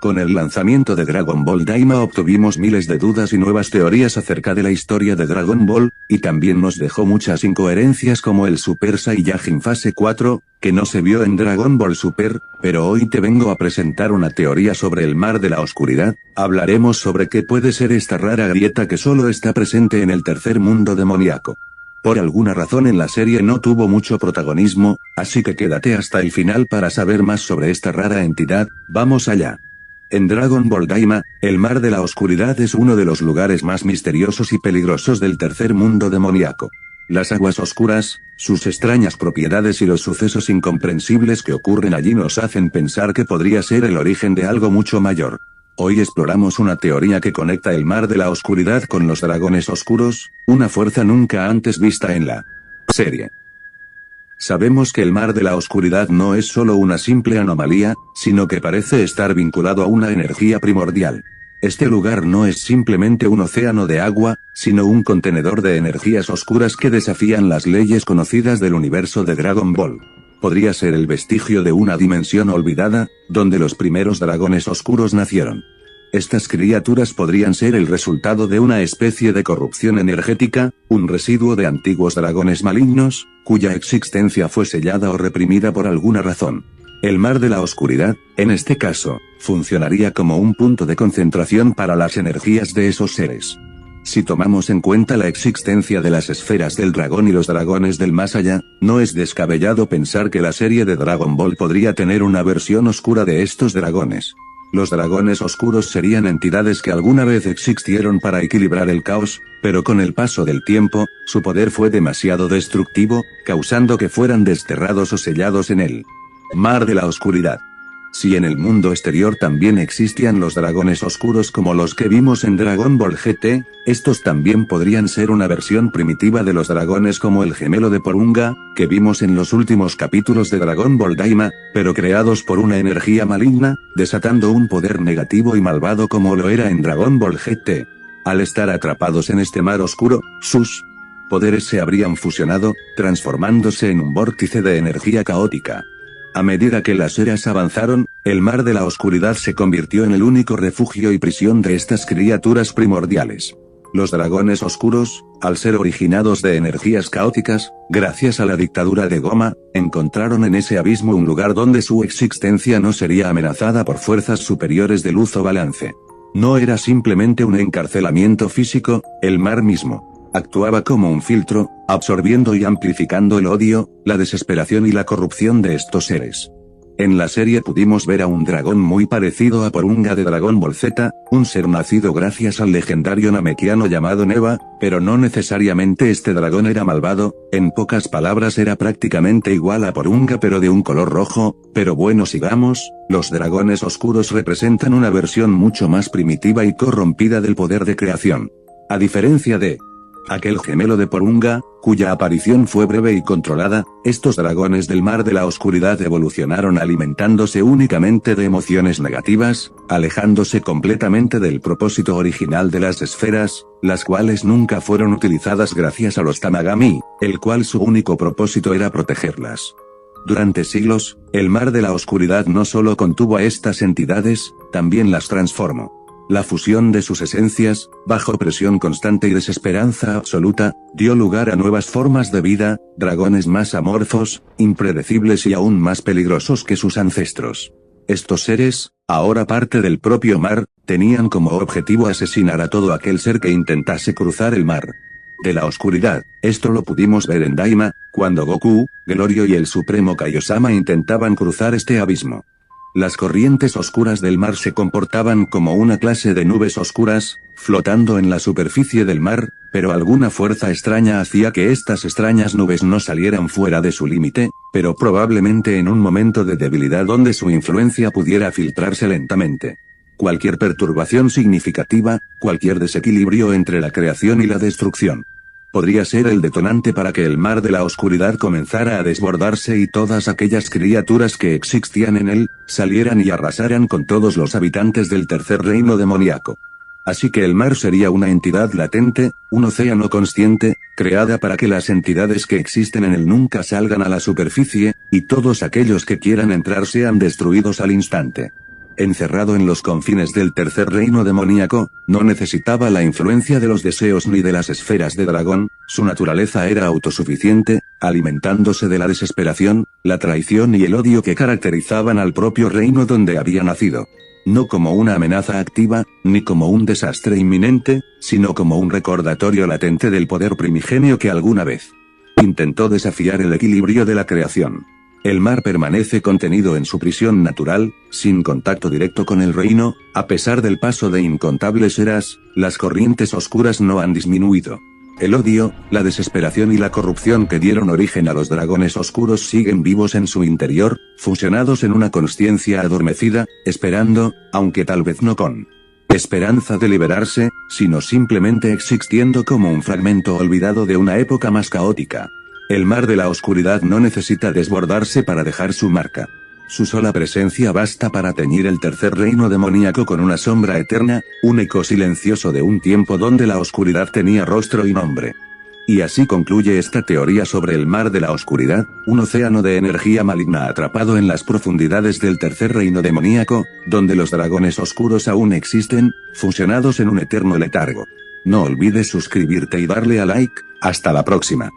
Con el lanzamiento de Dragon Ball Daima obtuvimos miles de dudas y nuevas teorías acerca de la historia de Dragon Ball, y también nos dejó muchas incoherencias como el Super Saiyajin Fase 4, que no se vio en Dragon Ball Super, pero hoy te vengo a presentar una teoría sobre el mar de la oscuridad. Hablaremos sobre qué puede ser esta rara grieta que solo está presente en el tercer mundo demoníaco. Por alguna razón en la serie no tuvo mucho protagonismo, así que quédate hasta el final para saber más sobre esta rara entidad. Vamos allá. En Dragon Ball Daima, el mar de la oscuridad es uno de los lugares más misteriosos y peligrosos del tercer mundo demoníaco. Las aguas oscuras, sus extrañas propiedades y los sucesos incomprensibles que ocurren allí nos hacen pensar que podría ser el origen de algo mucho mayor. Hoy exploramos una teoría que conecta el mar de la oscuridad con los dragones oscuros, una fuerza nunca antes vista en la serie. Sabemos que el mar de la oscuridad no es solo una simple anomalía, sino que parece estar vinculado a una energía primordial. Este lugar no es simplemente un océano de agua, sino un contenedor de energías oscuras que desafían las leyes conocidas del universo de Dragon Ball. Podría ser el vestigio de una dimensión olvidada, donde los primeros dragones oscuros nacieron. Estas criaturas podrían ser el resultado de una especie de corrupción energética, un residuo de antiguos dragones malignos, cuya existencia fue sellada o reprimida por alguna razón. El mar de la oscuridad, en este caso, funcionaría como un punto de concentración para las energías de esos seres. Si tomamos en cuenta la existencia de las esferas del dragón y los dragones del más allá, no es descabellado pensar que la serie de Dragon Ball podría tener una versión oscura de estos dragones. Los dragones oscuros serían entidades que alguna vez existieron para equilibrar el caos, pero con el paso del tiempo, su poder fue demasiado destructivo, causando que fueran desterrados o sellados en el mar de la oscuridad. Si en el mundo exterior también existían los dragones oscuros como los que vimos en Dragon Ball GT, estos también podrían ser una versión primitiva de los dragones como el gemelo de Porunga, que vimos en los últimos capítulos de Dragon Ball Daima, pero creados por una energía maligna, desatando un poder negativo y malvado como lo era en Dragon Ball GT. Al estar atrapados en este mar oscuro, sus poderes se habrían fusionado, transformándose en un vórtice de energía caótica. A medida que las eras avanzaron, el mar de la oscuridad se convirtió en el único refugio y prisión de estas criaturas primordiales. Los dragones oscuros, al ser originados de energías caóticas, gracias a la dictadura de Goma, encontraron en ese abismo un lugar donde su existencia no sería amenazada por fuerzas superiores de luz o balance. No era simplemente un encarcelamiento físico, el mar mismo actuaba como un filtro, absorbiendo y amplificando el odio, la desesperación y la corrupción de estos seres. En la serie pudimos ver a un dragón muy parecido a Porunga de Dragon Ball Z, un ser nacido gracias al legendario namekiano llamado Neva, pero no necesariamente este dragón era malvado, en pocas palabras era prácticamente igual a Porunga pero de un color rojo. Pero bueno, sigamos, los dragones oscuros representan una versión mucho más primitiva y corrompida del poder de creación. A diferencia de aquel gemelo de Porunga, cuya aparición fue breve y controlada, estos dragones del mar de la oscuridad evolucionaron alimentándose únicamente de emociones negativas, alejándose completamente del propósito original de las esferas, las cuales nunca fueron utilizadas gracias a los Tamagami, el cual su único propósito era protegerlas. Durante siglos, el mar de la oscuridad no solo contuvo a estas entidades, también las transformó. La fusión de sus esencias, bajo presión constante y desesperanza absoluta, dio lugar a nuevas formas de vida, dragones más amorfos, impredecibles y aún más peligrosos que sus ancestros. Estos seres, ahora parte del propio mar, tenían como objetivo asesinar a todo aquel ser que intentase cruzar el mar de la oscuridad. Esto lo pudimos ver en Daima, cuando Goku, Glorio y el Supremo Kaiosama intentaban cruzar este abismo. Las corrientes oscuras del mar se comportaban como una clase de nubes oscuras, flotando en la superficie del mar, pero alguna fuerza extraña hacía que estas extrañas nubes no salieran fuera de su límite, pero probablemente en un momento de debilidad donde su influencia pudiera filtrarse lentamente. Cualquier perturbación significativa, cualquier desequilibrio entre la creación y la destrucción, podría ser el detonante para que el mar de la oscuridad comenzara a desbordarse y todas aquellas criaturas que existían en él, salieran y arrasaran con todos los habitantes del tercer reino demoníaco. Así que el mar sería una entidad latente, un océano consciente, creada para que las entidades que existen en él nunca salgan a la superficie, y todos aquellos que quieran entrar sean destruidos al instante. Encerrado en los confines del tercer reino demoníaco, no necesitaba la influencia de los deseos ni de las esferas de dragón, su naturaleza era autosuficiente, alimentándose de la desesperación, la traición y el odio que caracterizaban al propio reino donde había nacido. No como una amenaza activa, ni como un desastre inminente, sino como un recordatorio latente del poder primigenio que alguna vez intentó desafiar el equilibrio de la creación. El mar permanece contenido en su prisión natural, sin contacto directo con el reino, a pesar del paso de incontables eras, las corrientes oscuras no han disminuido. El odio, la desesperación y la corrupción que dieron origen a los dragones oscuros siguen vivos en su interior, fusionados en una consciencia adormecida, esperando, aunque tal vez no con esperanza de liberarse, sino simplemente existiendo como un fragmento olvidado de una época más caótica. El mar de la oscuridad no necesita desbordarse para dejar su marca. Su sola presencia basta para teñir el tercer reino demoníaco con una sombra eterna, un eco silencioso de un tiempo donde la oscuridad tenía rostro y nombre. Y así concluye esta teoría sobre el mar de la oscuridad, un océano de energía maligna atrapado en las profundidades del tercer reino demoníaco, donde los dragones oscuros aún existen, fusionados en un eterno letargo. No olvides suscribirte y darle a like, hasta la próxima.